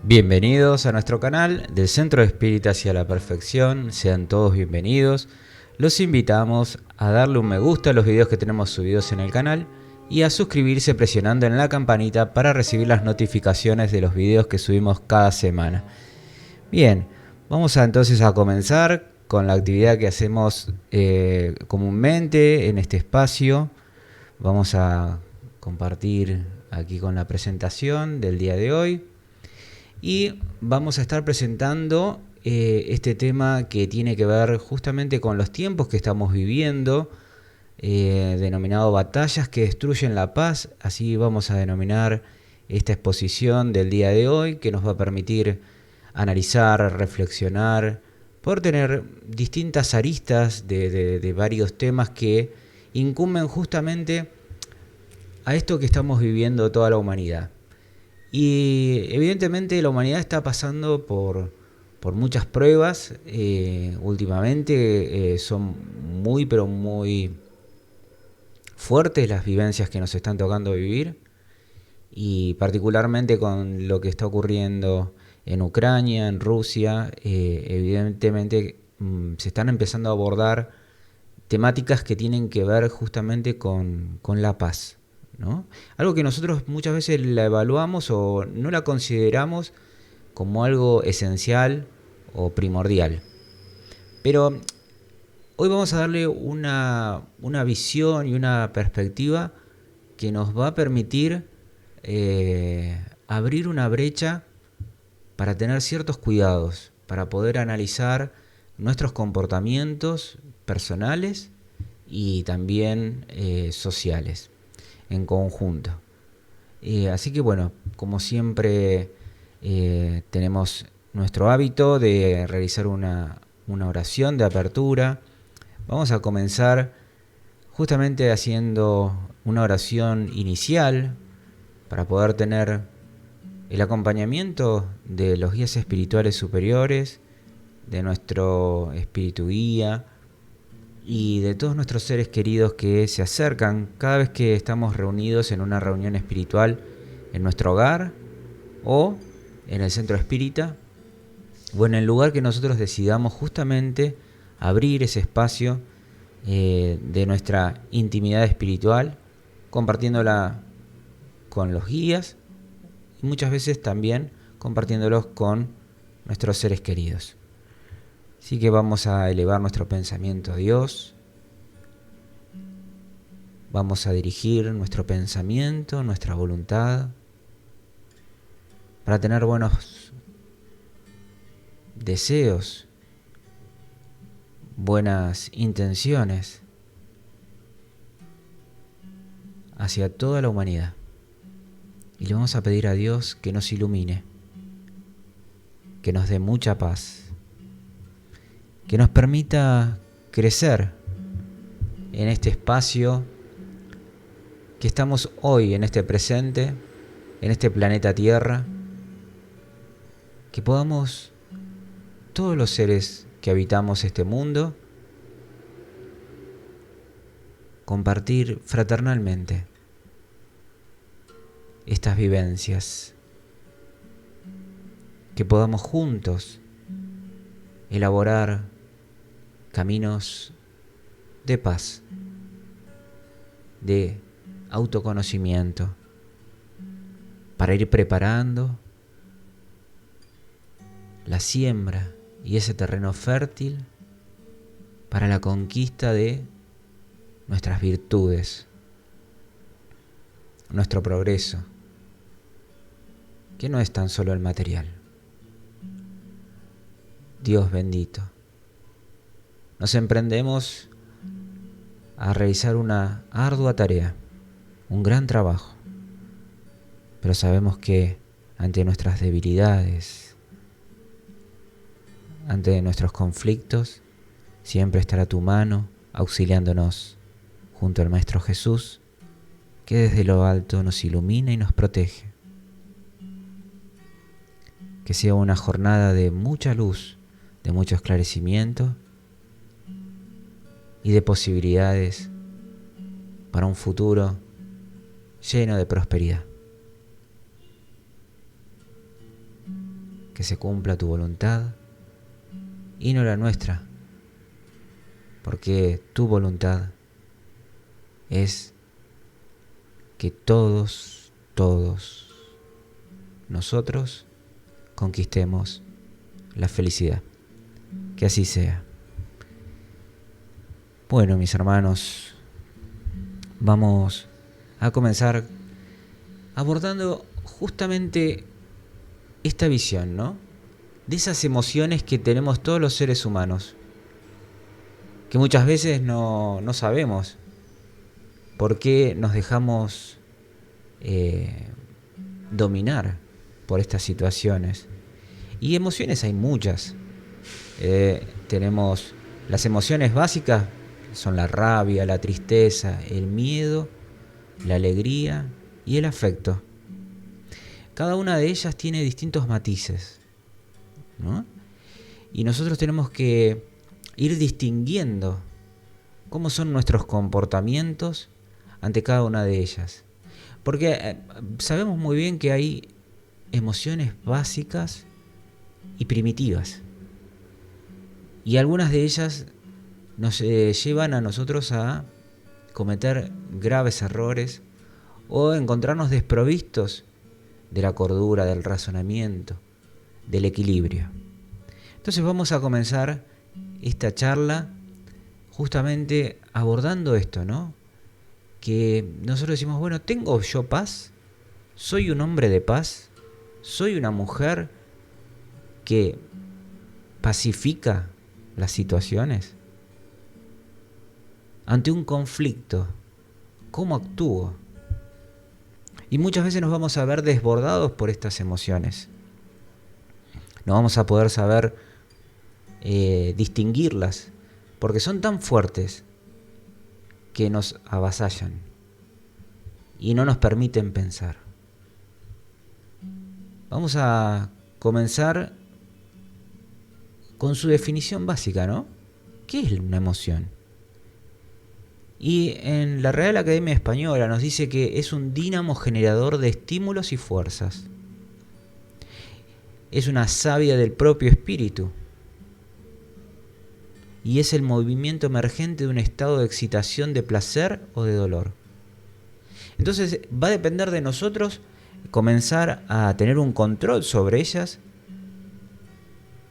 Bienvenidos a nuestro canal del Centro Espírita hacia la Perfección, sean todos bienvenidos. Los invitamos a darle un me gusta a los videos que tenemos subidos en el canal y a suscribirse presionando en la campanita para recibir las notificaciones de los videos que subimos cada semana. Bien, vamos entonces a comenzar con la actividad que hacemos comúnmente en este espacio. Vamos a compartir aquí con la presentación del día de hoy. Y vamos a estar presentando este tema que tiene que ver justamente con los tiempos que estamos viviendo, denominado batallas que destruyen la paz. Así vamos a denominar esta exposición del día de hoy, que nos va a permitir analizar, reflexionar, poder tener distintas aristas de varios temas que incumben justamente a esto que estamos viviendo toda la humanidad. Y evidentemente la humanidad está pasando por muchas pruebas. Últimamente son muy pero muy fuertes las vivencias que nos están tocando vivir, y particularmente con lo que está ocurriendo en Ucrania, en Rusia, evidentemente se están empezando a abordar temáticas que tienen que ver justamente con la paz, ¿no? Algo que nosotros muchas veces la evaluamos o no la consideramos como algo esencial o primordial. Pero hoy vamos a darle una visión y una perspectiva que nos va a permitir abrir una brecha para tener ciertos cuidados, para poder analizar nuestros comportamientos personales y también sociales en conjunto. Así que bueno, como siempre tenemos nuestro hábito de realizar una oración de apertura. Vamos a comenzar justamente haciendo una oración inicial para poder tener el acompañamiento de los guías espirituales superiores, de nuestro espíritu guía y de todos nuestros seres queridos que se acercan cada vez que estamos reunidos en una reunión espiritual en nuestro hogar o en el centro espírita, o en el lugar que nosotros decidamos justamente abrir ese espacio de nuestra intimidad espiritual, compartiéndola con los guías y muchas veces también compartiéndolos con nuestros seres queridos. Así que vamos a elevar nuestro pensamiento a Dios. Vamos a dirigir nuestro pensamiento, nuestra voluntad, para tener buenos deseos, buenas intenciones hacia toda la humanidad. Y le vamos a pedir a Dios que nos ilumine, que nos dé mucha paz, que nos permita crecer en este espacio que estamos hoy, en este presente, en este planeta Tierra, que podamos, todos los seres que habitamos este mundo, compartir fraternalmente estas vivencias, que podamos juntos elaborar caminos de paz, de autoconocimiento, para ir preparando la siembra y ese terreno fértil para la conquista de nuestras virtudes, nuestro progreso, que no es tan solo el material. Dios bendito, nos emprendemos a realizar una ardua tarea, un gran trabajo, pero sabemos que ante nuestras debilidades, ante nuestros conflictos, siempre estará tu mano auxiliándonos junto al Maestro Jesús, que desde lo alto nos ilumina y nos protege. Que sea una jornada de mucha luz, de mucho esclarecimiento y de posibilidades para un futuro lleno de prosperidad. que se cumpla tu voluntad y no la nuestra, porque tu voluntad es que todos nosotros conquistemos la felicidad. Que así sea. Bueno, mis hermanos, vamos a comenzar abordando justamente esta visión, ¿no? De esas emociones que tenemos todos los seres humanos, que muchas veces no sabemos por qué nos dejamos dominar por estas situaciones. Y emociones hay muchas. Tenemos las emociones básicas, son la rabia, la tristeza, el miedo, la alegría y el afecto. Cada una de ellas tiene distintos matices, ¿no? Y nosotros tenemos que ir distinguiendo cómo son nuestros comportamientos ante cada una de ellas. Porque sabemos muy bien que hay emociones básicas y primitivas. Y algunas de ellas nos llevan a nosotros a cometer graves errores o encontrarnos desprovistos de la cordura, del razonamiento, del equilibrio. Entonces vamos a comenzar esta charla justamente abordando esto, ¿no? Que nosotros decimos, bueno, ¿tengo yo paz? ¿Soy un hombre de paz? ¿Soy una mujer que pacifica las situaciones? Ante un conflicto, ¿cómo actúo? Y muchas veces nos vamos a ver desbordados por estas emociones. No vamos a poder saber distinguirlas, porque son tan fuertes que nos avasallan y no nos permiten pensar. Vamos a comenzar con su definición básica, ¿no? ¿Qué es una emoción? Y en la Real Academia Española nos dice que es un dínamo generador de estímulos y fuerzas. Es una savia del propio espíritu. Y es el movimiento emergente de un estado de excitación, de placer o de dolor. Entonces va a depender de nosotros comenzar a tener un control sobre ellas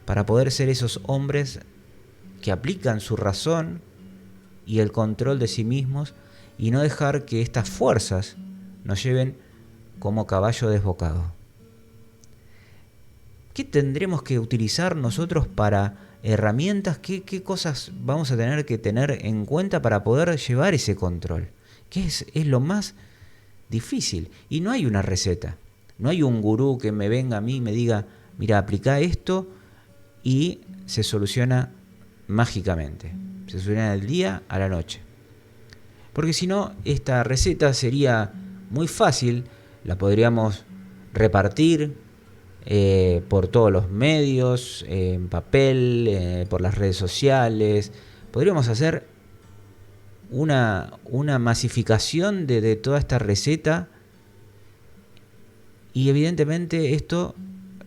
para poder ser esos hombres que aplican su razón y el control de sí mismos y no dejar que estas fuerzas nos lleven como caballo desbocado. ¿Qué tendremos que utilizar nosotros para herramientas? ¿Qué cosas vamos a tener que tener en cuenta para poder llevar ese control? ¿Qué es lo más difícil? Y no hay una receta. No hay un gurú que me venga a mí y me diga, mira, aplica esto y se soluciona mágicamente. Se soluciona del día a la noche. Porque si no, esta receta sería muy fácil, la podríamos repartir por todos los medios, en papel, por las redes sociales. Podríamos hacer una masificación de toda esta receta y evidentemente esto,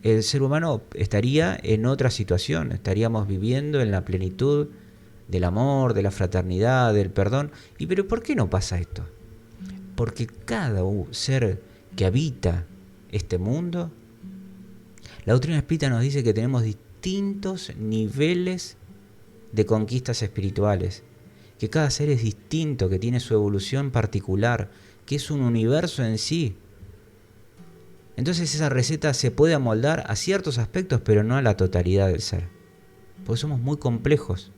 el ser humano estaría en otra situación, estaríamos viviendo en la plenitud del amor, de la fraternidad, del perdón. ¿Pero por qué no pasa esto? Porque cada ser que habita este mundo, la doctrina espírita nos dice que tenemos distintos niveles de conquistas espirituales, que cada ser es distinto, que tiene su evolución particular, que es un universo en sí. Entonces esa receta se puede amoldar a ciertos aspectos, pero no a la totalidad del ser. Porque somos muy complejos.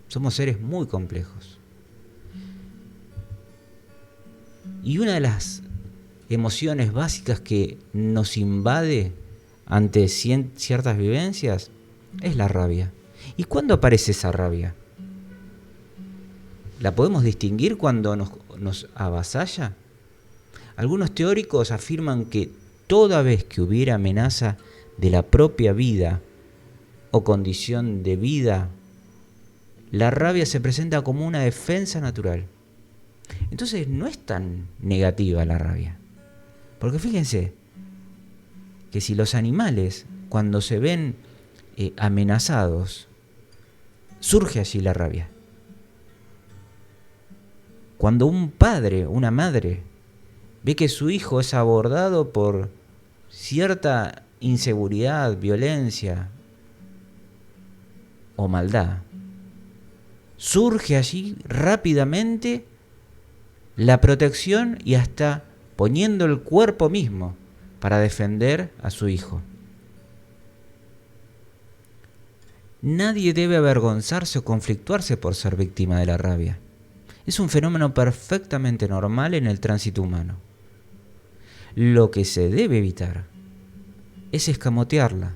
Somos seres muy complejos. Y una de las emociones básicas que nos invade ante ciertas vivencias es la rabia. ¿Y cuándo aparece esa rabia? ¿La podemos distinguir cuando nos avasalla? Algunos teóricos afirman que toda vez que hubiera amenaza de la propia vida o condición de vida, la rabia se presenta como una defensa natural. Entonces no es tan negativa la rabia. Porque fíjense, que si los animales, cuando se ven amenazados, surge allí la rabia. Cuando un padre, una madre, ve que su hijo es abordado por cierta inseguridad, violencia o maldad, surge allí rápidamente la protección y hasta poniendo el cuerpo mismo para defender a su hijo. Nadie debe avergonzarse o conflictuarse por ser víctima de la rabia. Es un fenómeno perfectamente normal en el tránsito humano. Lo que se debe evitar es escamotearla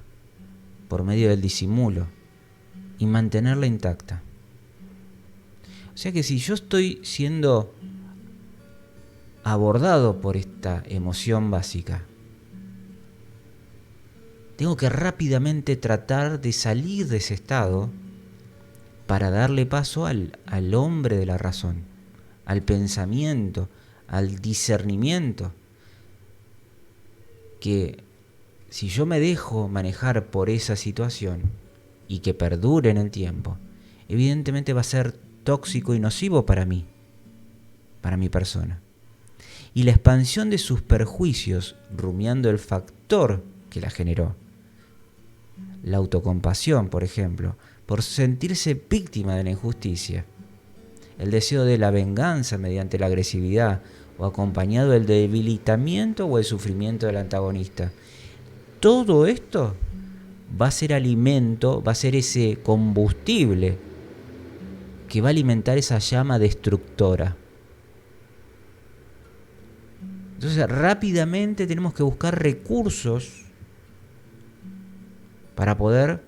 por medio del disimulo y mantenerla intacta. O sea que si yo estoy siendo abordado por esta emoción básica, tengo que rápidamente tratar de salir de ese estado para darle paso al hombre de la razón, al pensamiento, al discernimiento, que si yo me dejo manejar por esa situación y que perdure en el tiempo, evidentemente va a ser tóxico y nocivo para mí, para mi persona. Y la expansión de sus perjuicios, rumiando el factor que la generó, la autocompasión, por ejemplo, por sentirse víctima de la injusticia, el deseo de la venganza mediante la agresividad o acompañado del debilitamiento o el sufrimiento del antagonista. Todo esto va a ser alimento, va a ser ese combustible que va a alimentar esa llama destructora. Entonces rápidamente tenemos que buscar recursos para poder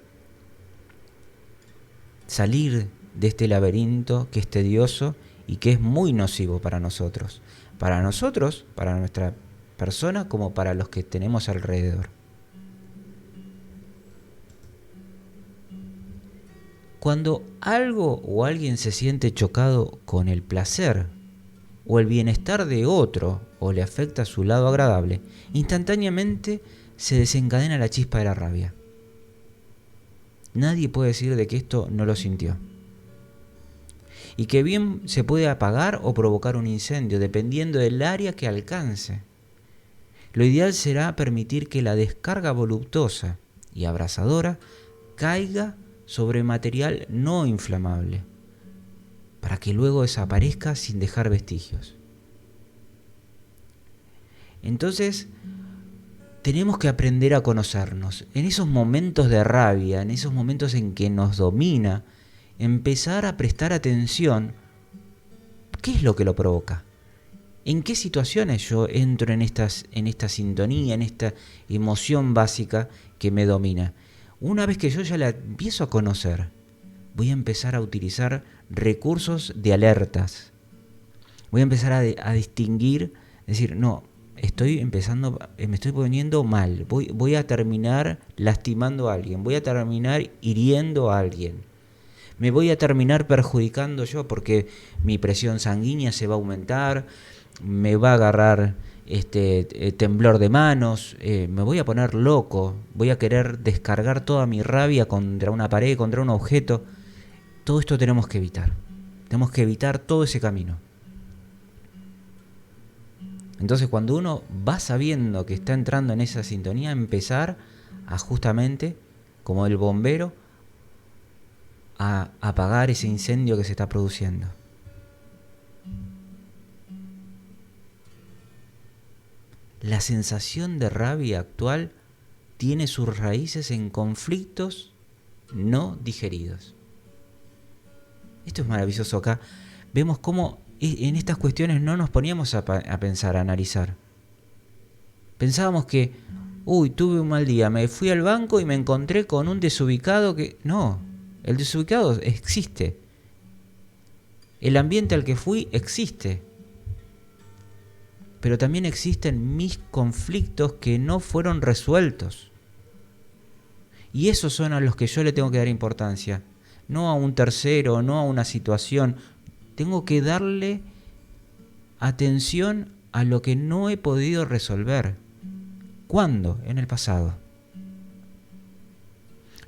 salir de este laberinto que es tedioso y que es muy nocivo para nosotros, para nuestra persona, como para los que tenemos alrededor. Cuando algo o alguien se siente chocado con el placer o el bienestar de otro o le afecta su lado agradable, instantáneamente se desencadena la chispa de la rabia. Nadie puede decir de que esto no lo sintió. Y que bien se puede apagar o provocar un incendio, dependiendo del área que alcance. Lo ideal será permitir que la descarga voluptuosa y abrasadora caiga sobre material no inflamable, para que luego desaparezca sin dejar vestigios. Entonces, tenemos que aprender a conocernos. En esos momentos de rabia, en esos momentos en que nos domina, empezar a prestar atención. ¿Qué es lo que lo provoca? ¿En qué situaciones yo entro en esta sintonía, en esta emoción básica que me domina? Una vez que yo ya la empiezo a conocer, voy a empezar a utilizar recursos de alertas. Voy a empezar a distinguir, decir, no, me estoy poniendo mal, voy a terminar lastimando a alguien, voy a terminar hiriendo a alguien, me voy a terminar perjudicando yo porque mi presión sanguínea se va a aumentar, me va a agarrar temblor de manos, me voy a poner loco, voy a querer descargar toda mi rabia contra una pared, contra un objeto. Todo esto tenemos que evitar todo ese camino. Entonces cuando uno va sabiendo que está entrando en esa sintonía, empezar a justamente, como el bombero, a apagar ese incendio que se está produciendo. La sensación de rabia actual tiene sus raíces en conflictos no digeridos. Esto es maravilloso. Acá vemos cómo en estas cuestiones no nos poníamos a pensar, a analizar. Pensábamos que, tuve un mal día, me fui al banco y me encontré con un desubicado que... No, el desubicado existe. El ambiente al que fui existe. Pero también existen mis conflictos que no fueron resueltos. Y esos son a los que yo le tengo que dar importancia. No a un tercero, no a una situación. Tengo que darle atención a lo que no he podido resolver. ¿Cuándo? En el pasado.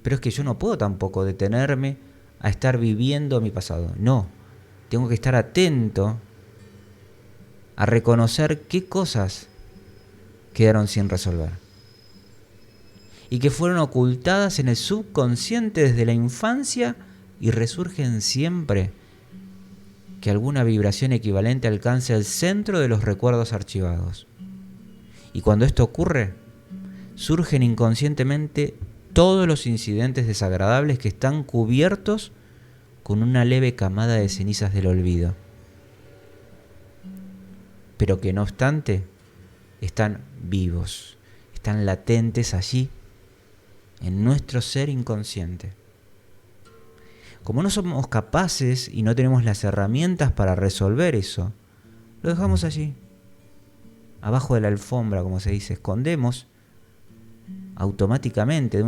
Pero es que yo no puedo tampoco detenerme a estar viviendo mi pasado. No, tengo que estar atento a reconocer qué cosas quedaron sin resolver y que fueron ocultadas en el subconsciente desde la infancia y resurgen siempre que alguna vibración equivalente alcance el centro de los recuerdos archivados. Y cuando esto ocurre, surgen inconscientemente todos los incidentes desagradables que están cubiertos con una leve camada de cenizas del olvido, pero que no obstante están vivos, están latentes allí en nuestro ser inconsciente. Como no somos capaces y no tenemos las herramientas para resolver eso, lo dejamos allí, abajo de la alfombra, como se dice, escondemos automáticamente,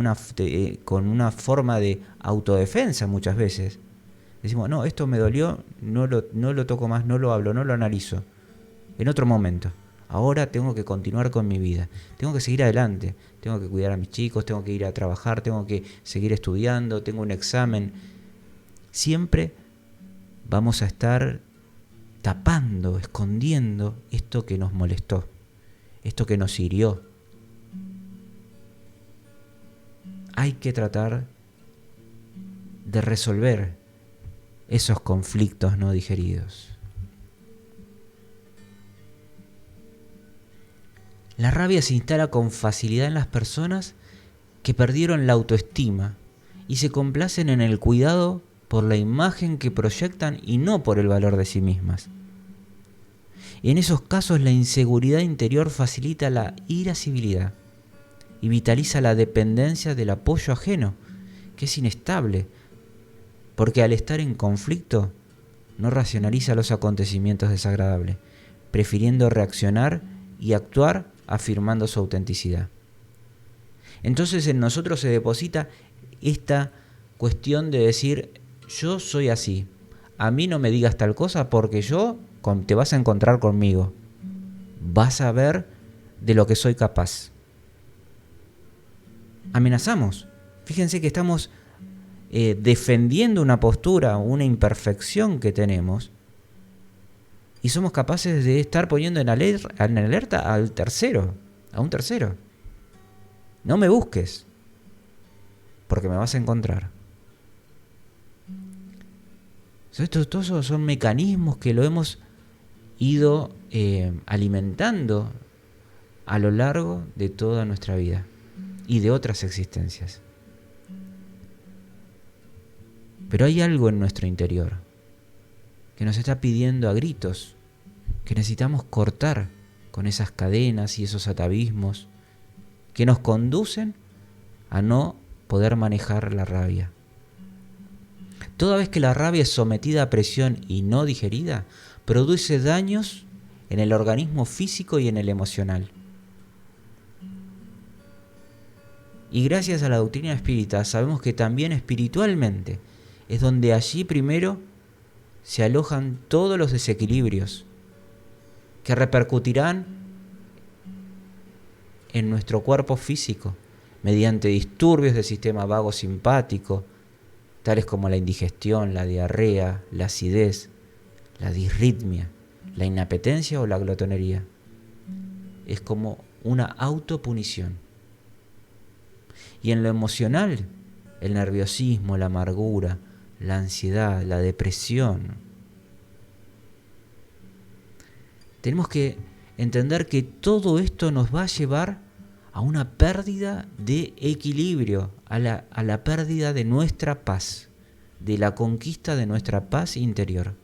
con una forma de autodefensa muchas veces. Decimos, no, esto me dolió, no lo toco más, no lo hablo, no lo analizo. En otro momento. Ahora tengo que continuar con mi vida. Tengo que seguir adelante. Tengo que cuidar a mis chicos, tengo que ir a trabajar, tengo que seguir estudiando, tengo un examen. Siempre vamos a estar tapando, escondiendo esto que nos molestó, esto que nos hirió. Hay que tratar de resolver esos conflictos no digeridos. La rabia se instala con facilidad en las personas que perdieron la autoestima y se complacen en el cuidado por la imagen que proyectan y no por el valor de sí mismas. En esos casos la inseguridad interior facilita la irascibilidad y vitaliza la dependencia del apoyo ajeno, que es inestable, porque al estar en conflicto no racionaliza los acontecimientos desagradables, prefiriendo reaccionar y actuar afirmando su autenticidad. Entonces en nosotros se deposita esta cuestión de decir, yo soy así, a mí no me digas tal cosa porque te vas a encontrar conmigo, vas a ver de lo que soy capaz. Amenazamos. Fíjense que estamos defendiendo una postura, una imperfección que tenemos, y somos capaces de estar poniendo en alerta a un tercero. No me busques, porque me vas a encontrar. Todos son mecanismos que lo hemos ido alimentando a lo largo de toda nuestra vida y de otras existencias. Pero hay algo en nuestro interior que nos está pidiendo a gritos que necesitamos cortar con esas cadenas y esos atavismos que nos conducen a no poder manejar la rabia. Toda vez que la rabia es sometida a presión y no digerida, produce daños en el organismo físico y en el emocional. Y gracias a la doctrina espírita sabemos que también espiritualmente es donde allí primero se alojan todos los desequilibrios que repercutirán en nuestro cuerpo físico mediante disturbios del sistema vago simpático, tales como la indigestión, la diarrea, la acidez, la disritmia, la inapetencia o la glotonería. Es como una autopunición. Y en lo emocional, el nerviosismo, la amargura, la ansiedad, la depresión. Tenemos que entender que todo esto nos va a llevar a una pérdida de equilibrio, a la pérdida de nuestra paz, de la conquista de nuestra paz interior,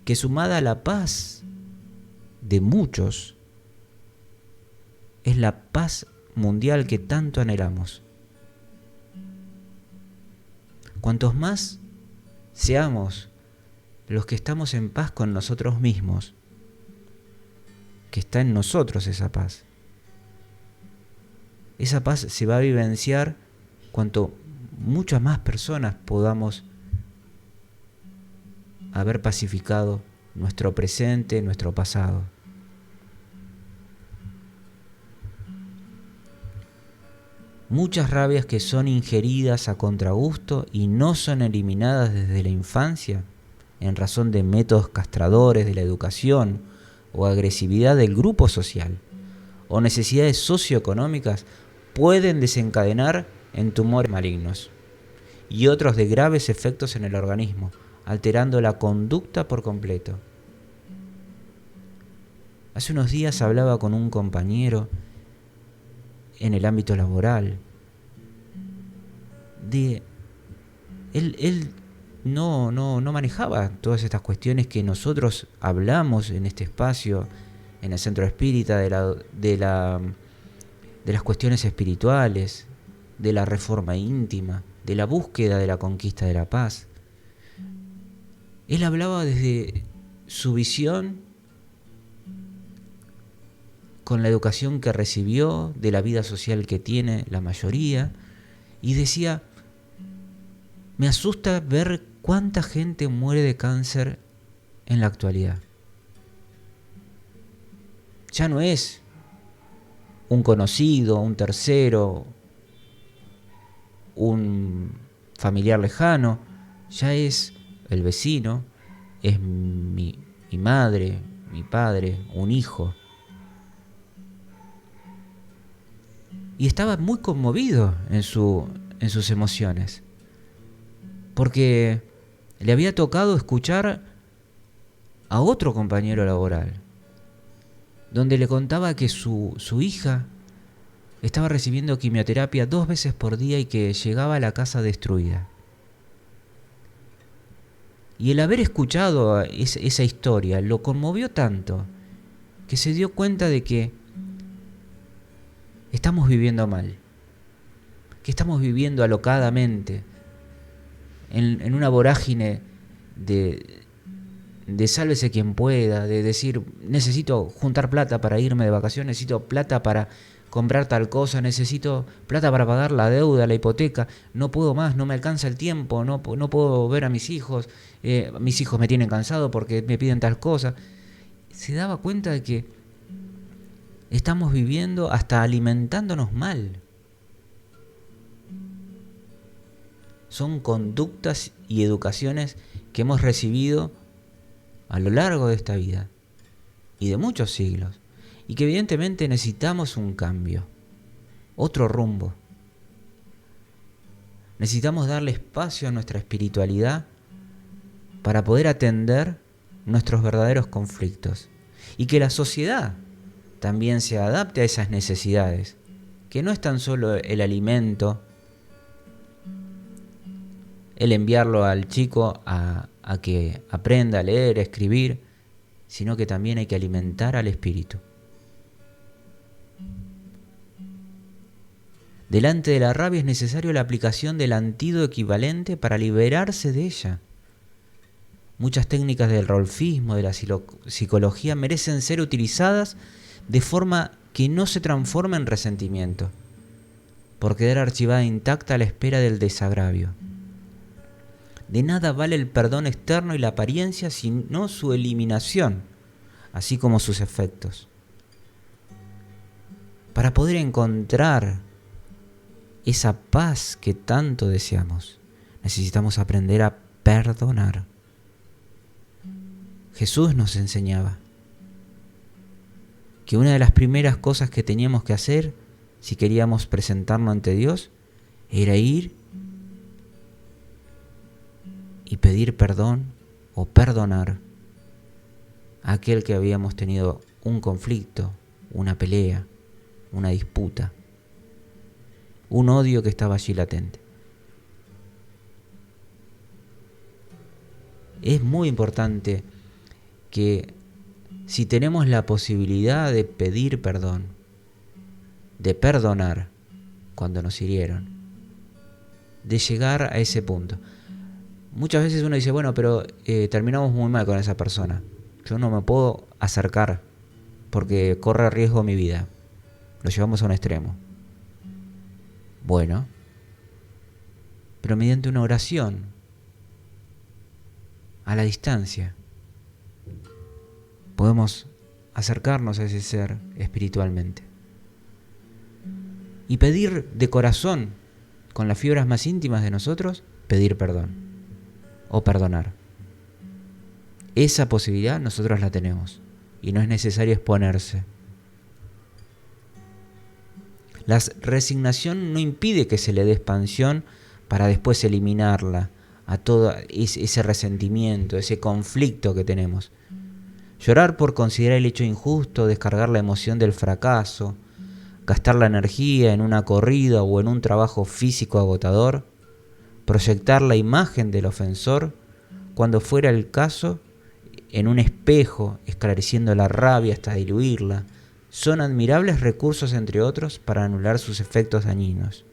que sumada a la paz de muchos, es la paz mundial que tanto anhelamos. Cuantos más seamos los que estamos en paz con nosotros mismos, que está en nosotros esa paz se va a vivenciar cuanto muchas más personas podamos haber pacificado nuestro presente, nuestro pasado. Muchas rabias que son ingeridas a contragusto y no son eliminadas desde la infancia, en razón de métodos castradores de la educación o agresividad del grupo social, o necesidades socioeconómicas, pueden desencadenar en tumores malignos y otros de graves efectos en el organismo, alterando la conducta por completo. Hace unos días hablaba con un compañero en el ámbito laboral. Él no manejaba todas estas cuestiones que nosotros hablamos en este espacio, en el Centro Espírita, de las cuestiones espirituales, de la reforma íntima, de la búsqueda de la conquista de la paz. Él hablaba desde su visión, con la educación que recibió, de la vida social que tiene la mayoría, y decía: me asusta ver cuánta gente muere de cáncer en la actualidad. Ya no es un conocido, un tercero, un familiar lejano, ya es el vecino, es mi madre, mi padre, un hijo. Y estaba muy conmovido en sus emociones, porque le había tocado escuchar a otro compañero laboral, donde le contaba que su hija estaba recibiendo quimioterapia 2 veces por día y que llegaba a la casa destruida. Y el haber escuchado esa historia lo conmovió tanto que se dio cuenta de que estamos viviendo mal, que estamos viviendo alocadamente, en una vorágine de sálvese quien pueda, de decir: necesito juntar plata para irme de vacaciones, necesito plata para comprar tal cosa, necesito plata para pagar la deuda, la hipoteca, no puedo más, no me alcanza el tiempo, no puedo ver a mis hijos me tienen cansado porque me piden tal cosa. Se daba cuenta de que estamos viviendo hasta alimentándonos mal. Son conductas y educaciones que hemos recibido a lo largo de esta vida y de muchos siglos, y que evidentemente necesitamos un cambio, otro rumbo. Necesitamos darle espacio a nuestra espiritualidad para poder atender nuestros verdaderos conflictos, y que la sociedad también se adapte a esas necesidades, que no es tan solo el alimento, el enviarlo al chico a que aprenda a leer, a escribir, sino que también hay que alimentar al espíritu. Delante de la rabia es necesario la aplicación del antídoto equivalente para liberarse de ella. Muchas técnicas del rolfismo, de la psicología, merecen ser utilizadas de forma que no se transforme en resentimiento, por quedar archivada intacta a la espera del desagravio. De nada vale el perdón externo y la apariencia, sino su eliminación, así como sus efectos. Para poder encontrar esa paz que tanto deseamos, necesitamos aprender a perdonar. Jesús nos enseñaba que una de las primeras cosas que teníamos que hacer si queríamos presentarnos ante Dios era ir y pedir perdón o perdonar a aquel que habíamos tenido un conflicto, una pelea, una disputa, un odio que estaba allí latente. Es muy importante que si tenemos la posibilidad de pedir perdón, de perdonar cuando nos hirieron, de llegar a ese punto. Muchas veces uno dice: bueno, pero terminamos muy mal con esa persona, yo no me puedo acercar porque corre riesgo mi vida. Lo llevamos a un extremo. Bueno, pero mediante una oración, a la distancia, podemos acercarnos a ese ser espiritualmente. y pedir de corazón, con las fibras más íntimas de nosotros, pedir perdón o perdonar. Esa posibilidad nosotros la tenemos y no es necesario exponerse. La resignación no impide que se le dé expansión para después eliminarla a todo ese resentimiento, ese conflicto que tenemos. Llorar por considerar el hecho injusto, descargar la emoción del fracaso, gastar la energía en una corrida o en un trabajo físico agotador, proyectar la imagen del ofensor, cuando fuera el caso, en un espejo, esclareciendo la rabia hasta diluirla, son admirables recursos, entre otros, para anular sus efectos dañinos.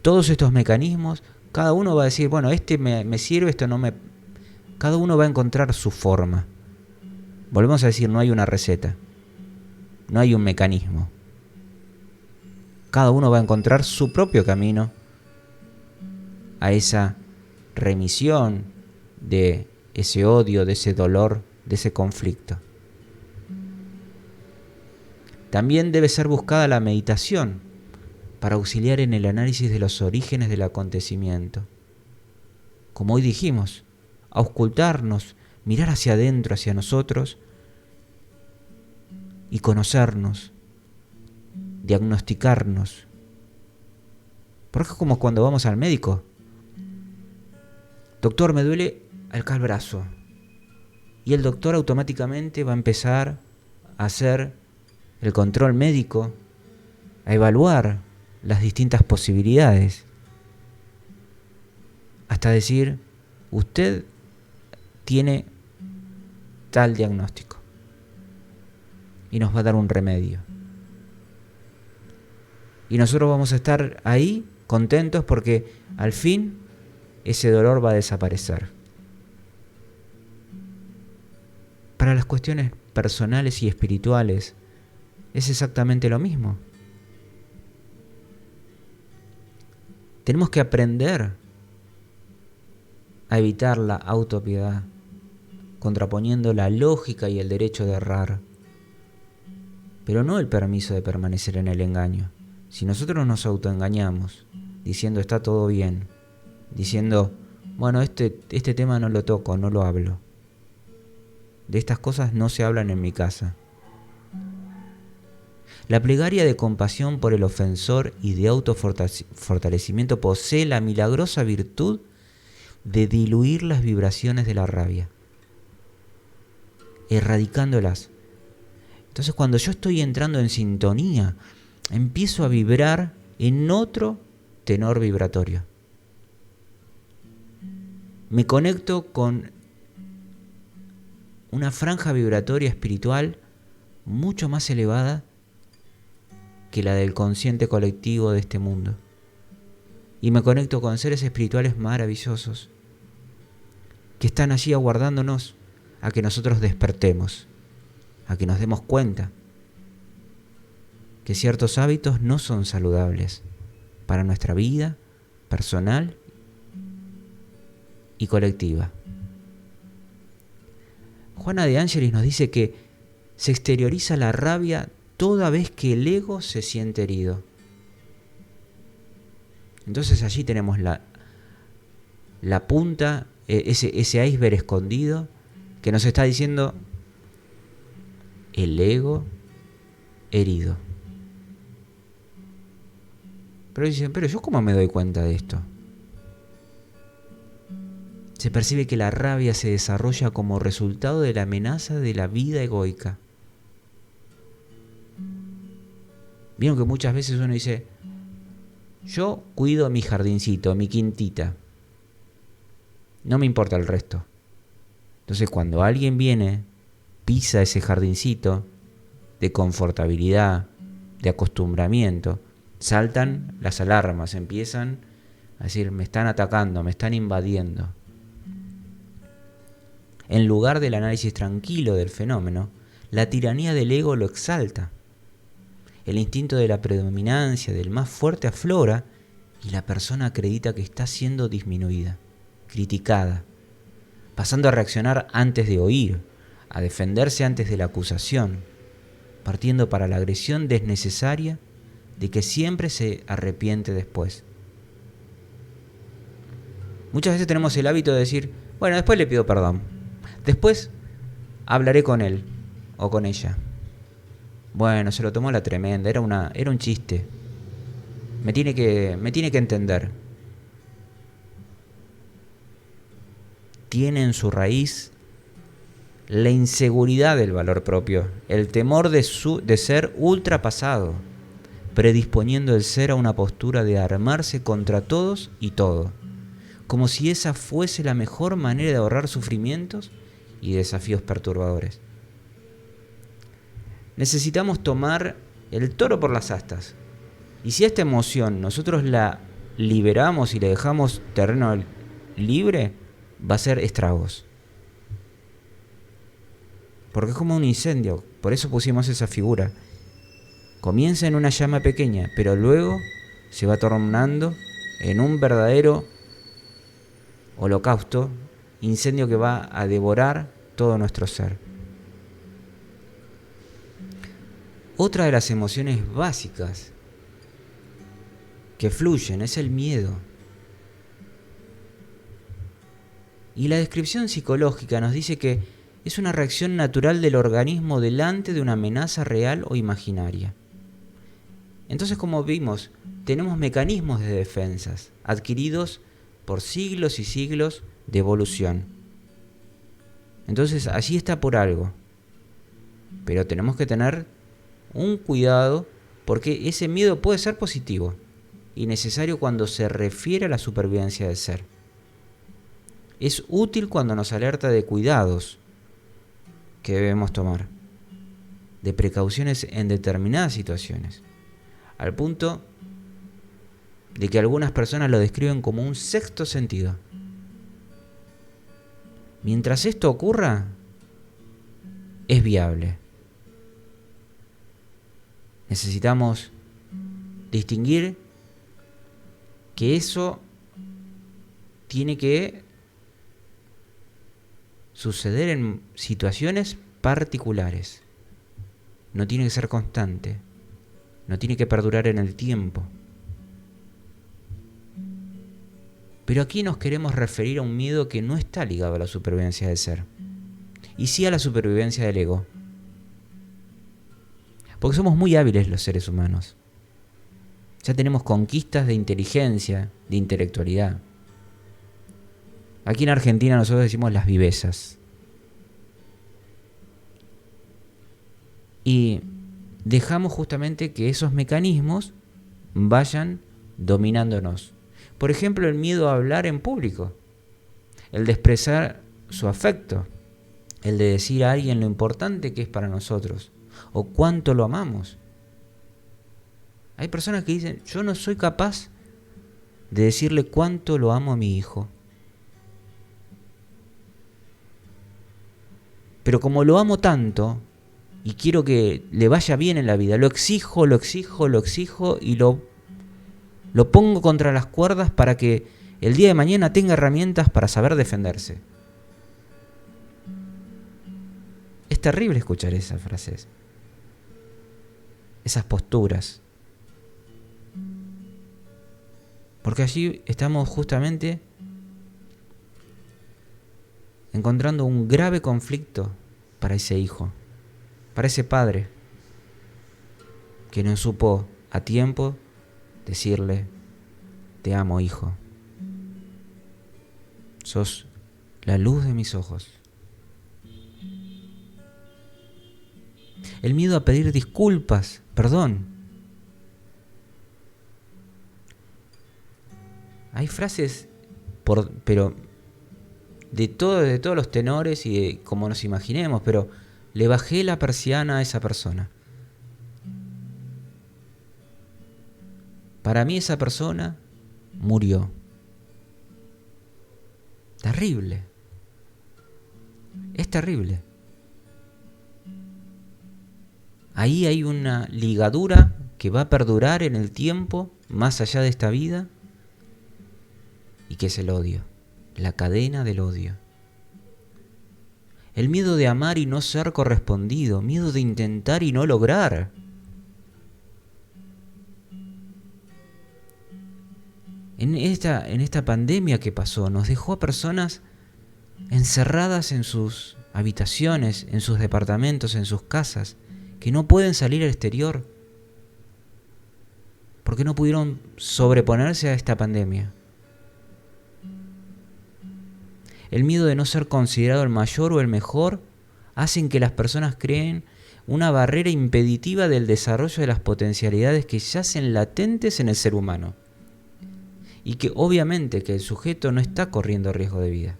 Todos estos mecanismos, cada uno va a decir, bueno, este me sirve, esto no me... Cada uno va a encontrar su forma. Volvemos a decir, no hay una receta, no hay un mecanismo. Cada uno va a encontrar su propio camino a esa remisión de ese odio, de ese dolor, de ese conflicto. También debe ser buscada la meditación para auxiliar en el análisis de los orígenes del acontecimiento. Como hoy dijimos, auscultarnos, mirar hacia adentro, hacia nosotros y conocernos, diagnosticarnos. Porque es como cuando vamos al médico. Doctor, me duele acá el brazo. Y el doctor automáticamente va a empezar a hacer el control médico, a evaluar las distintas posibilidades, hasta decir, usted tiene tal diagnóstico y nos va a dar un remedio. Y nosotros vamos a estar ahí contentos porque al fin ese dolor va a desaparecer. Para las cuestiones personales y espirituales es exactamente lo mismo. Tenemos que aprender a evitar la autopiedad, contraponiendo la lógica y el derecho de errar, pero no el permiso de permanecer en el engaño. Si nosotros nos autoengañamos, diciendo está todo bien, diciendo, bueno, este tema no lo toco, no lo hablo, de estas cosas no se hablan en mi casa. La plegaria de compasión por el ofensor y de autofortalecimiento posee la milagrosa virtud de diluir las vibraciones de la rabia, erradicándolas. Entonces, cuando yo estoy entrando en sintonía, empiezo a vibrar en otro tenor vibratorio. Me conecto con una franja vibratoria espiritual mucho más elevada que la del consciente colectivo de este mundo. Y me conecto con seres espirituales maravillosos que están allí aguardándonos a que nosotros despertemos, a que nos demos cuenta que ciertos hábitos no son saludables para nuestra vida personal y colectiva. Juana de Ángelis nos dice que se exterioriza la rabia toda vez que el ego se siente herido. Entonces allí tenemos la punta, ese iceberg escondido que nos está diciendo el ego herido. Pero dicen, pero ¿yo cómo me doy cuenta de esto? Se percibe que la rabia se desarrolla como resultado de la amenaza de la vida egoica. Vieron que muchas veces uno dice, yo cuido mi jardincito, mi quintita, no me importa el resto. Entonces cuando alguien viene, pisa ese jardincito de confortabilidad, de acostumbramiento, saltan las alarmas, empiezan a decir, me están atacando, me están invadiendo. En lugar del análisis tranquilo del fenómeno, la tiranía del ego lo exalta. El instinto de la predominancia del más fuerte aflora y la persona acredita que está siendo disminuida, criticada, pasando a reaccionar antes de oír, a defenderse antes de la acusación. partiendo para la agresión desnecesaria de que siempre se arrepiente después. Muchas veces tenemos el hábito de decir, bueno, después le pido perdón, después hablaré con él o con ella. Bueno, se lo tomó la tremenda, era un chiste. Me tiene que entender. Tiene en su raíz la inseguridad del valor propio, el temor de ser ultrapasado, predisponiendo el ser a una postura de armarse contra todos y todo, como si esa fuese la mejor manera de ahorrar sufrimientos y desafíos perturbadores. Necesitamos tomar el toro por las astas, y si esta emoción nosotros la liberamos y le dejamos terreno libre, va a ser estragos. Porque es como un incendio, por eso pusimos esa figura. Comienza en una llama pequeña, pero luego se va tornando en un verdadero holocausto, incendio que va a devorar todo nuestro ser. Otra de las emociones básicas que fluyen es el miedo. Y la descripción psicológica nos dice que es una reacción natural del organismo delante de una amenaza real o imaginaria. Entonces, como vimos, tenemos mecanismos de defensas adquiridos por siglos y siglos de evolución. Entonces, allí está por algo. Pero tenemos que tener un cuidado porque ese miedo puede ser positivo y necesario cuando se refiere a la supervivencia del ser. Es útil cuando nos alerta de cuidados que debemos tomar, de precauciones en determinadas situaciones, al punto de que algunas personas lo describen como un sexto sentido. Mientras esto ocurra, es viable. Necesitamos distinguir que eso tiene que suceder en situaciones particulares. No tiene que ser constante. No tiene que perdurar en el tiempo. Pero aquí nos queremos referir a un miedo que no está ligado a la supervivencia del ser, y sí a la supervivencia del ego. Porque somos muy hábiles los seres humanos. Ya tenemos conquistas de inteligencia, de intelectualidad. Aquí en Argentina nosotros decimos las vivezas. Y dejamos justamente que esos mecanismos vayan dominándonos. Por ejemplo, el miedo a hablar en público, el de expresar su afecto, el de decir a alguien lo importante que es para nosotros o cuánto lo amamos. Hay personas que dicen, yo no soy capaz de decirle cuánto lo amo a mi hijo. Pero como lo amo tanto y quiero que le vaya bien en la vida, lo exijo y lo pongo contra las cuerdas para que el día de mañana tenga herramientas para saber defenderse. Es terrible escuchar esas frases, esas posturas. Porque allí estamos justamente encontrando un grave conflicto para ese hijo, para ese padre que no supo a tiempo decirle, te amo, hijo, sos la luz de mis ojos. El miedo a pedir disculpas, perdón. Hay frases, pero de todos los tenores y de como nos imaginemos, pero le bajé la persiana a esa persona. Para mí esa persona murió. Terrible. Es terrible. Ahí hay una ligadura que va a perdurar en el tiempo, más allá de esta vida, y que es el odio, la cadena del odio. El miedo de amar y no ser correspondido, miedo de intentar y no lograr. En esta pandemia que pasó, nos dejó a personas encerradas en sus habitaciones, en sus departamentos, en sus casas, que no pueden salir al exterior, porque no pudieron sobreponerse a esta pandemia. El miedo de no ser considerado el mayor o el mejor hacen que las personas creen una barrera impeditiva del desarrollo de las potencialidades que yacen latentes en el ser humano. Y que obviamente que el sujeto no está corriendo riesgo de vida.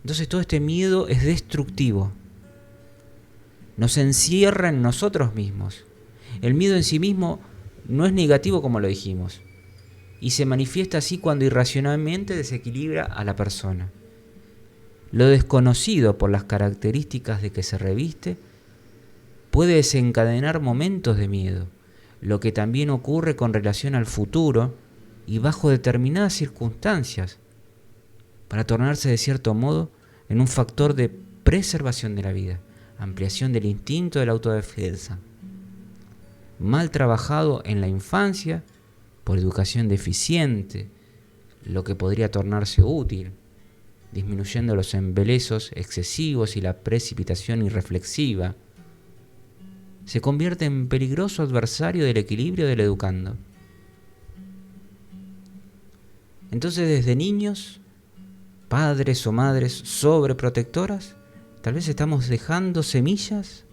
Entonces todo este miedo es destructivo. Nos encierra en nosotros mismos. El miedo en sí mismo no es negativo como lo dijimos. Y se manifiesta así cuando irracionalmente desequilibra a la persona. Lo desconocido por las características de que se reviste puede desencadenar momentos de miedo, lo que también ocurre con relación al futuro y bajo determinadas circunstancias, para tornarse de cierto modo en un factor de preservación de la vida, ampliación del instinto de la autodefensa. Mal trabajado en la infancia, por educación deficiente, lo que podría tornarse útil, disminuyendo los embelezos excesivos y la precipitación irreflexiva, se convierte en peligroso adversario del equilibrio del educando. Entonces, desde niños, padres o madres sobreprotectoras, tal vez estamos dejando semillas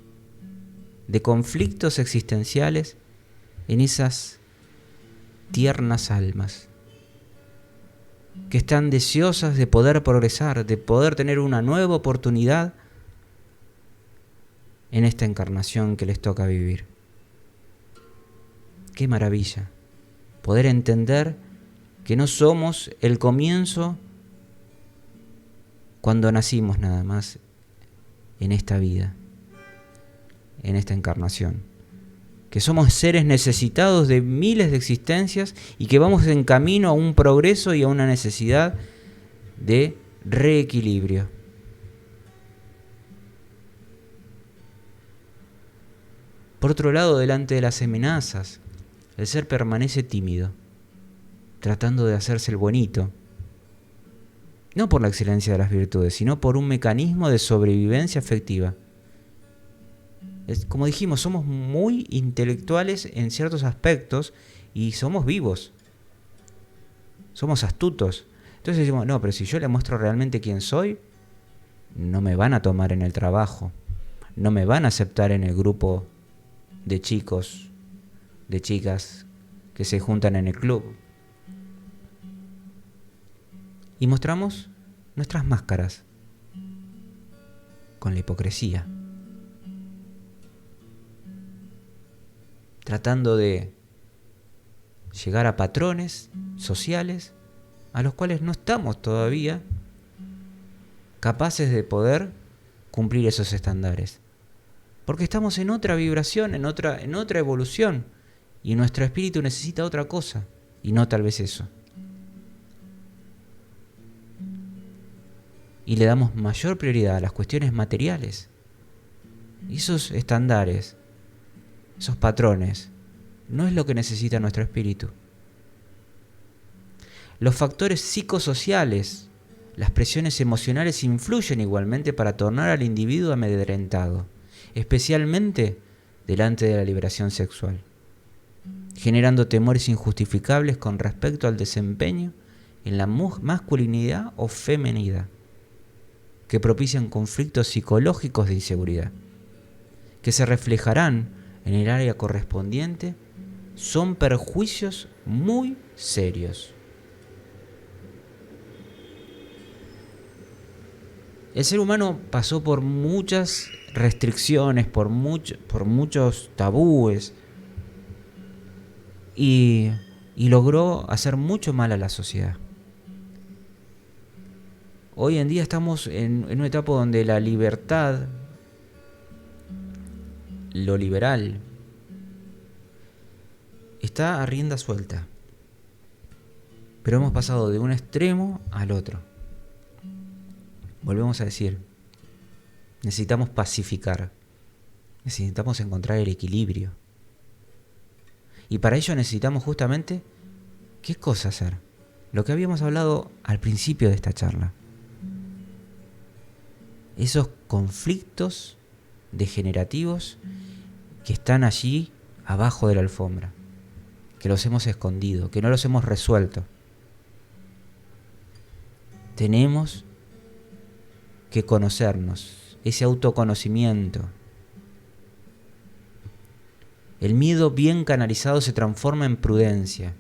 de conflictos existenciales en esas tiernas almas que están deseosas de poder progresar, de poder tener una nueva oportunidad en esta encarnación que les toca vivir. Qué maravilla poder entender que no somos el comienzo cuando nacimos nada más en esta vida, en esta encarnación. Que somos seres necesitados de miles de existencias y que vamos en camino a un progreso y a una necesidad de reequilibrio. Por otro lado, delante de las amenazas, el ser permanece tímido, tratando de hacerse el bonito, no por la excelencia de las virtudes, sino por un mecanismo de sobrevivencia afectiva. Como dijimos, somos muy intelectuales en ciertos aspectos y somos vivos, somos astutos. Entonces decimos, no, pero si yo le muestro realmente quién soy, no me van a tomar en el trabajo, no me van a aceptar en el grupo de chicos, de chicas que se juntan en el club. Y mostramos nuestras máscaras con la hipocresía, tratando de llegar a patrones sociales a los cuales no estamos todavía capaces de poder cumplir esos estándares. Porque estamos en otra vibración, en otra evolución, y nuestro espíritu necesita otra cosa, y no tal vez eso. Y le damos mayor prioridad a las cuestiones materiales. Y esos estándares, esos patrones, no es lo que necesita nuestro espíritu. Los factores psicosociales, las presiones emocionales influyen igualmente para tornar al individuo amedrentado, especialmente delante de la liberación sexual, generando temores injustificables con respecto al desempeño en la masculinidad o feminidad, que propician conflictos psicológicos de inseguridad, que se reflejarán en el área correspondiente. Son perjuicios muy serios. El ser humano pasó por muchas restricciones, por muchos tabúes y logró hacer mucho mal a la sociedad. Hoy en día estamos en una etapa donde la libertad, lo liberal, está a rienda suelta. Pero hemos pasado de un extremo al otro. volvemos a decir, necesitamos pacificar, necesitamos encontrar el equilibrio. Y para ello necesitamos justamente, ¿qué cosa hacer? Lo que habíamos hablado al principio de esta charla. Esos conflictos degenerativos que están allí abajo de la alfombra, que los hemos escondido, que no los hemos resuelto. Tenemos que conocernos, ese autoconocimiento. El miedo bien canalizado se transforma en prudencia,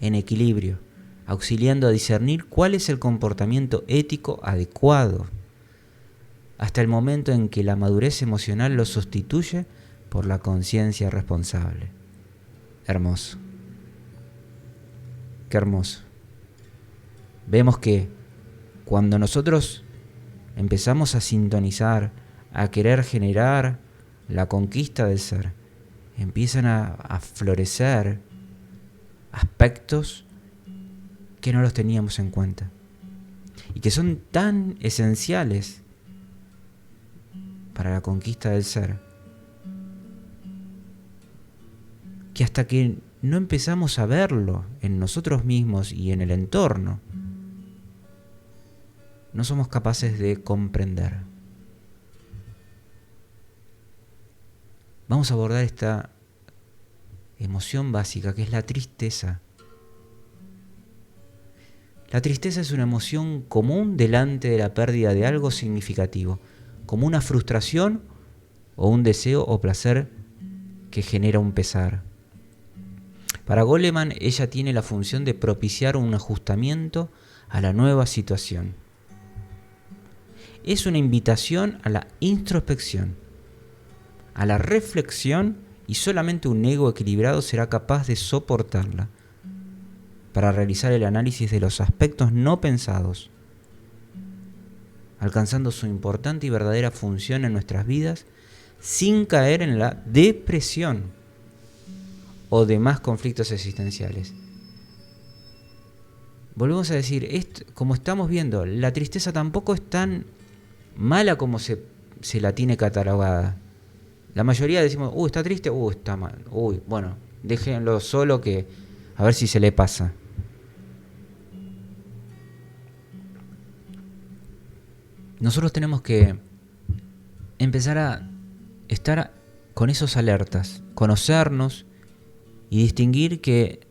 en equilibrio, auxiliando a discernir cuál es el comportamiento ético adecuado, hasta el momento en que la madurez emocional lo sustituye por la conciencia responsable. Hermoso. Qué hermoso. Vemos que cuando nosotros empezamos a sintonizar, a querer generar la conquista del ser, empiezan a florecer aspectos que no los teníamos en cuenta y que son tan esenciales para la conquista del ser, que hasta que no empezamos a verlo en nosotros mismos y en el entorno, no somos capaces de comprender. Vamos a abordar esta emoción básica, que es la tristeza. La tristeza es una emoción común delante de la pérdida de algo significativo, como una frustración o un deseo o placer que genera un pesar. Para Goleman, ella tiene la función de propiciar un ajustamiento a la nueva situación. Es una invitación a la introspección, a la reflexión, y solamente un ego equilibrado será capaz de soportarla para realizar el análisis de los aspectos no pensados, alcanzando su importante y verdadera función en nuestras vidas sin caer en la depresión o demás conflictos existenciales. Volvemos a decir, como estamos viendo, la tristeza tampoco es tan mala como se la tiene catalogada. La mayoría decimos, está triste, está mal, bueno, déjenlo solo que a ver si se le pasa. Nosotros tenemos que empezar a estar con esos alertas, conocernos y distinguir que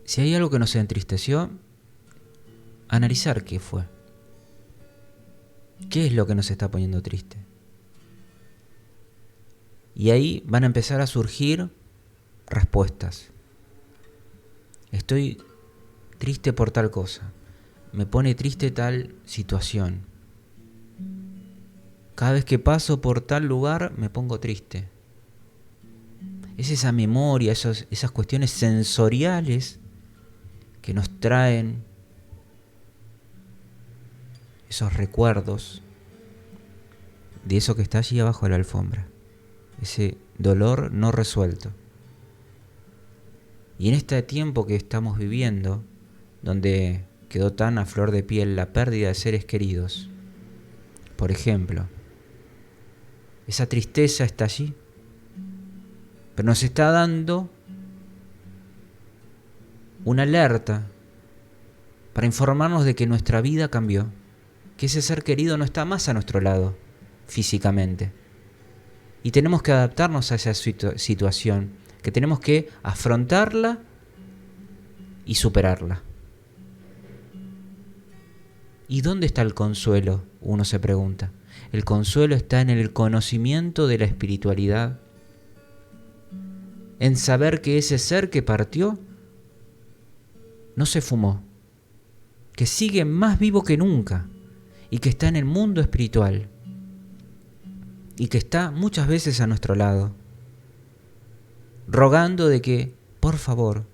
si hay algo que nos entristeció, analizar qué fue. ¿Qué es lo que nos está poniendo triste? Y ahí van a empezar a surgir respuestas. Estoy triste por tal cosa. Me pone triste tal situación. Cada vez que paso por tal lugar me pongo triste. Es esa memoria, esas cuestiones sensoriales que nos traen esos recuerdos de eso que está allí abajo de la alfombra. Ese dolor no resuelto. Y en este tiempo que estamos viviendo, donde quedó tan a flor de piel la pérdida de seres queridos, por ejemplo, esa tristeza está allí, pero nos está dando una alerta para informarnos de que nuestra vida cambió, que ese ser querido no está más a nuestro lado físicamente. Y tenemos que adaptarnos a esa situación, que tenemos que afrontarla y superarla. ¿Y dónde está el consuelo? Uno se pregunta. El consuelo está en el conocimiento de la espiritualidad, en saber que ese ser que partió no se fumó, que sigue más vivo que nunca y que está en el mundo espiritual. Y que está muchas veces a nuestro lado, rogando de que, por favor,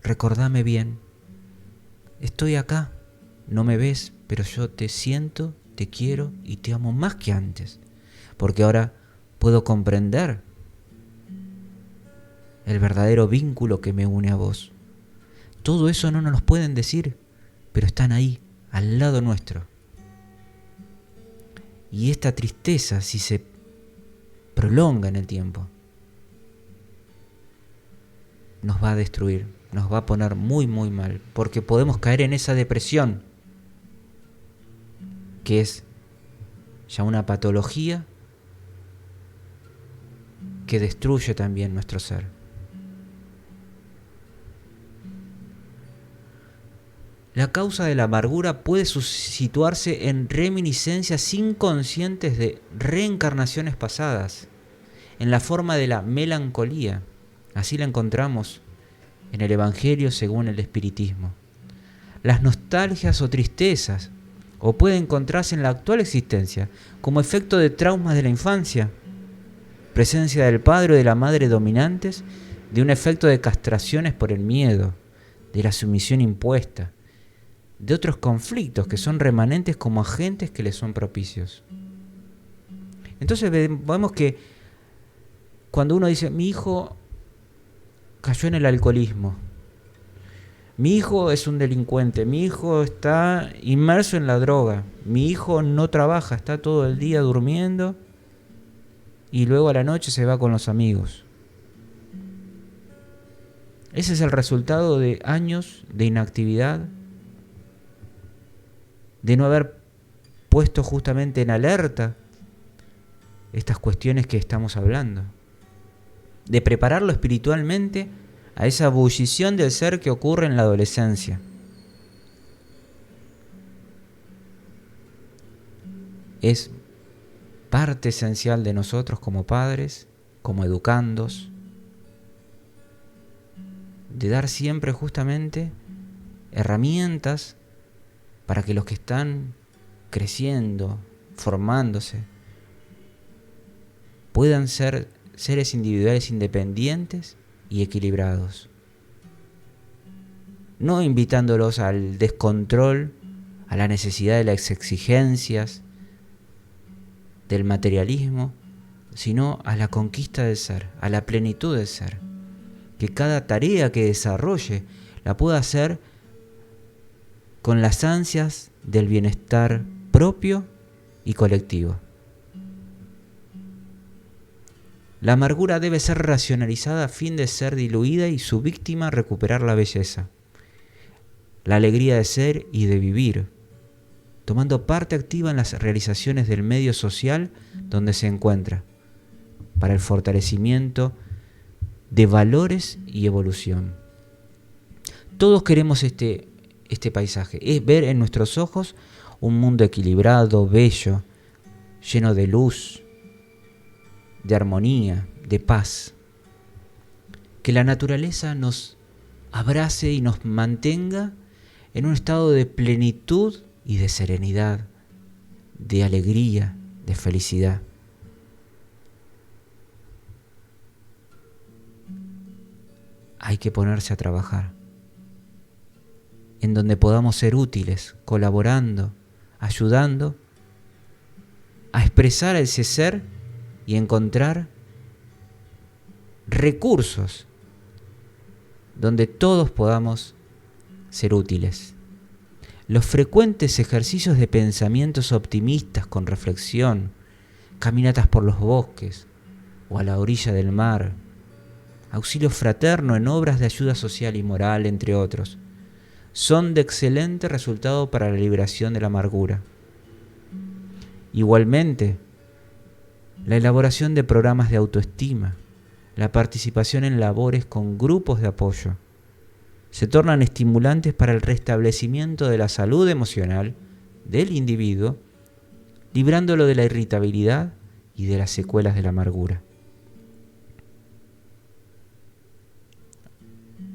recordame bien, estoy acá, no me ves, pero yo te siento, te quiero y te amo más que antes, porque ahora puedo comprender el verdadero vínculo que me une a vos. Todo eso no nos lo pueden decir, pero están ahí, al lado nuestro. Y esta tristeza, si se prolonga en el tiempo, nos va a destruir, nos va a poner muy, muy mal, porque podemos caer en esa depresión, que es ya una patología que destruye también nuestro ser. La causa de la amargura puede situarse en reminiscencias inconscientes de reencarnaciones pasadas, en la forma de la melancolía. Así la encontramos en el Evangelio según el Espiritismo. Las nostalgias o tristezas, o puede encontrarse en la actual existencia como efecto de traumas de la infancia, presencia del padre o de la madre dominantes, de un efecto de castraciones por el miedo, de la sumisión impuesta, de otros conflictos que son remanentes como agentes que les son propicios. Entonces vemos que cuando uno dice, mi hijo cayó en el alcoholismo, mi hijo es un delincuente, mi hijo está inmerso en la droga, mi hijo no trabaja, está todo el día durmiendo y luego a la noche se va con los amigos. Ese es el resultado de años de inactividad, de no haber puesto justamente en alerta estas cuestiones que estamos hablando, de prepararlo espiritualmente a esa ebullición del ser que ocurre en la adolescencia. Es parte esencial de nosotros como padres, como educandos, de dar siempre justamente herramientas para que los que están creciendo, formándose, puedan ser seres individuales independientes y equilibrados. No invitándolos al descontrol, a la necesidad de las exigencias, del materialismo, sino a la conquista del ser, a la plenitud del ser. Que cada tarea que desarrolle la pueda hacer con las ansias del bienestar propio y colectivo. La amargura debe ser racionalizada a fin de ser diluida y su víctima recuperar la belleza, la alegría de ser y de vivir, tomando parte activa en las realizaciones del medio social donde se encuentra, para el fortalecimiento de valores y evolución. Todos queremos este paisaje, es ver en nuestros ojos un mundo equilibrado, bello, lleno de luz, de armonía, de paz. Que la naturaleza nos abrace y nos mantenga en un estado de plenitud y de serenidad, de alegría, de felicidad. Hay que ponerse a trabajar, en donde podamos ser útiles, colaborando, ayudando a expresar ese ser y encontrar recursos donde todos podamos ser útiles. Los frecuentes ejercicios de pensamientos optimistas con reflexión, caminatas por los bosques o a la orilla del mar, auxilio fraterno en obras de ayuda social y moral, entre otros, son de excelente resultado para la liberación de la amargura. Igualmente, la elaboración de programas de autoestima, la participación en labores con grupos de apoyo, se tornan estimulantes para el restablecimiento de la salud emocional del individuo, librándolo de la irritabilidad y de las secuelas de la amargura.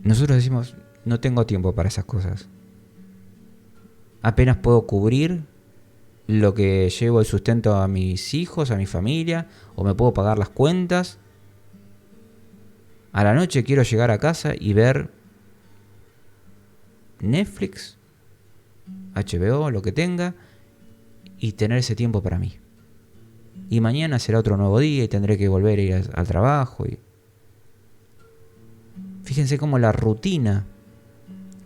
Nosotros decimos, no tengo tiempo para esas cosas. Apenas puedo cubrir lo que llevo el sustento a mis hijos, a mi familia, o me puedo pagar las cuentas. A la noche quiero llegar a casa y ver Netflix, HBO, lo que tenga, y tener ese tiempo para mí. Y mañana será otro nuevo día y tendré que volver a ir al trabajo. Fíjense cómo la rutina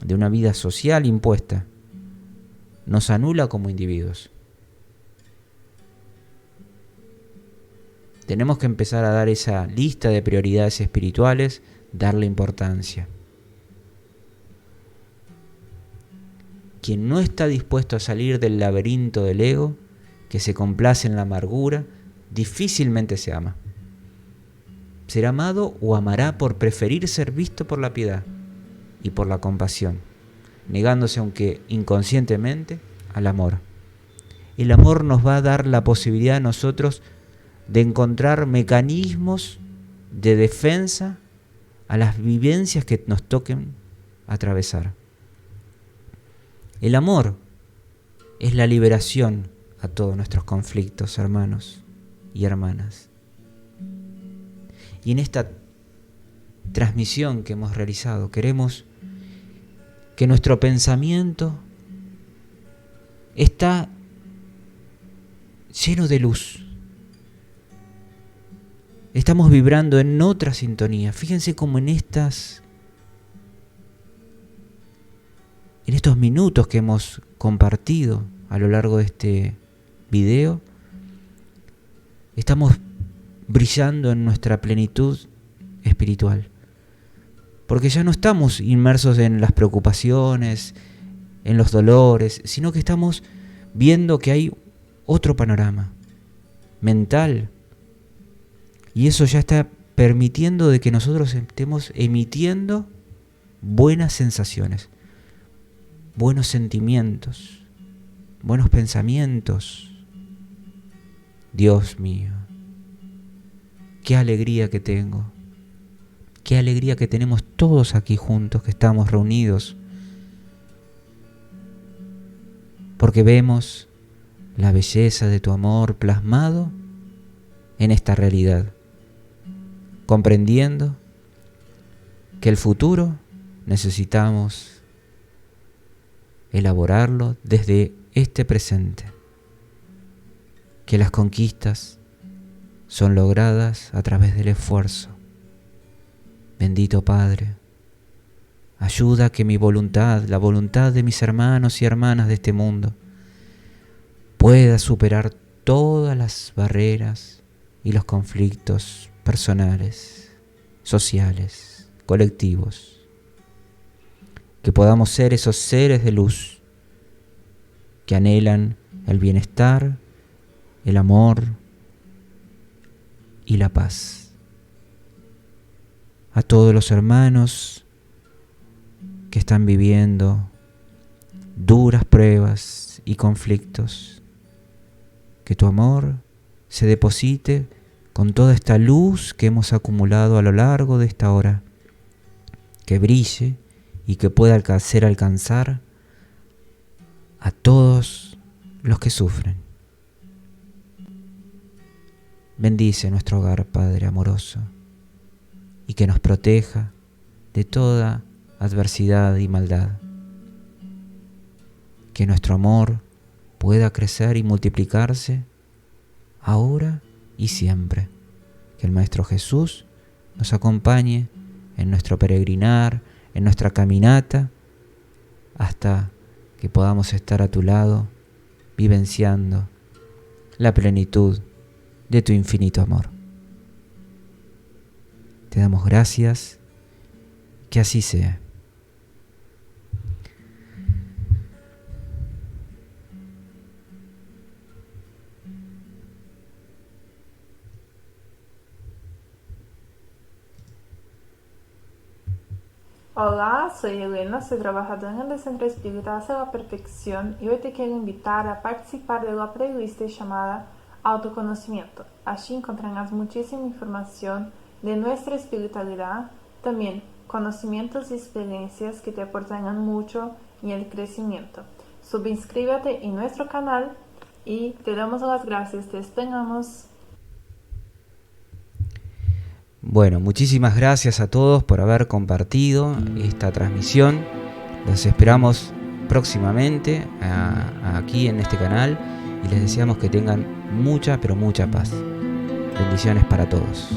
de una vida social impuesta nos anula como individuos. Tenemos que empezar a dar esa lista de prioridades espirituales, darle importancia. Quien no está dispuesto a salir del laberinto del ego, que se complace en la amargura, difícilmente se ama. Será amado o amará por preferir ser visto por la piedad y por la compasión, negándose, aunque inconscientemente, al amor. El amor nos va a dar la posibilidad a nosotros de encontrar mecanismos de defensa a las vivencias que nos toquen atravesar. El amor es la liberación a todos nuestros conflictos, hermanos y hermanas. Y en esta transmisión que hemos realizado, queremos que nuestro pensamiento está lleno de luz. Estamos vibrando en otra sintonía. Fíjense cómo en estos minutos que hemos compartido a lo largo de este video, estamos brillando en nuestra plenitud espiritual. Porque ya no estamos inmersos en las preocupaciones, en los dolores, sino que estamos viendo que hay otro panorama mental. Y eso ya está permitiendo de que nosotros estemos emitiendo buenas sensaciones, buenos sentimientos, buenos pensamientos. Dios mío, qué alegría que tengo, qué alegría que tenemos todos aquí juntos, que estamos reunidos, porque vemos la belleza de tu amor plasmado en esta realidad, comprendiendo que el futuro necesitamos elaborarlo desde este presente, que las conquistas son logradas a través del esfuerzo. Bendito Padre, ayuda a que mi voluntad, la voluntad de mis hermanos y hermanas de este mundo, pueda superar todas las barreras y los conflictos personales, sociales, colectivos. Que podamos ser esos seres de luz que anhelan el bienestar, el amor y la paz. A todos los hermanos que están viviendo duras pruebas y conflictos, que tu amor se deposite con toda esta luz que hemos acumulado a lo largo de esta hora, que brille y que pueda alcanzar a todos los que sufren. Bendice nuestro hogar, Padre amoroso, y que nos proteja de toda adversidad y maldad. Que nuestro amor pueda crecer y multiplicarse ahora y siempre. Que el Maestro Jesús nos acompañe en nuestro peregrinar, en nuestra caminata, hasta que podamos estar a tu lado, vivenciando la plenitud de tu infinito amor. Te damos gracias, que así sea. Hola, soy Elena, soy trabajadora en el Centro Espírita Hacia la Perfección y hoy te quiero invitar a participar de la playlist llamada Autoconocimiento. Allí encontrarás muchísima información de nuestra espiritualidad, también conocimientos y experiencias que te aportarán mucho en el crecimiento. Suscríbete en nuestro canal y te damos las gracias, te esperamos. Bueno, muchísimas gracias a todos por haber compartido esta transmisión. Los esperamos próximamente aquí en este canal y les deseamos que tengan mucha, pero mucha paz. Bendiciones para todos.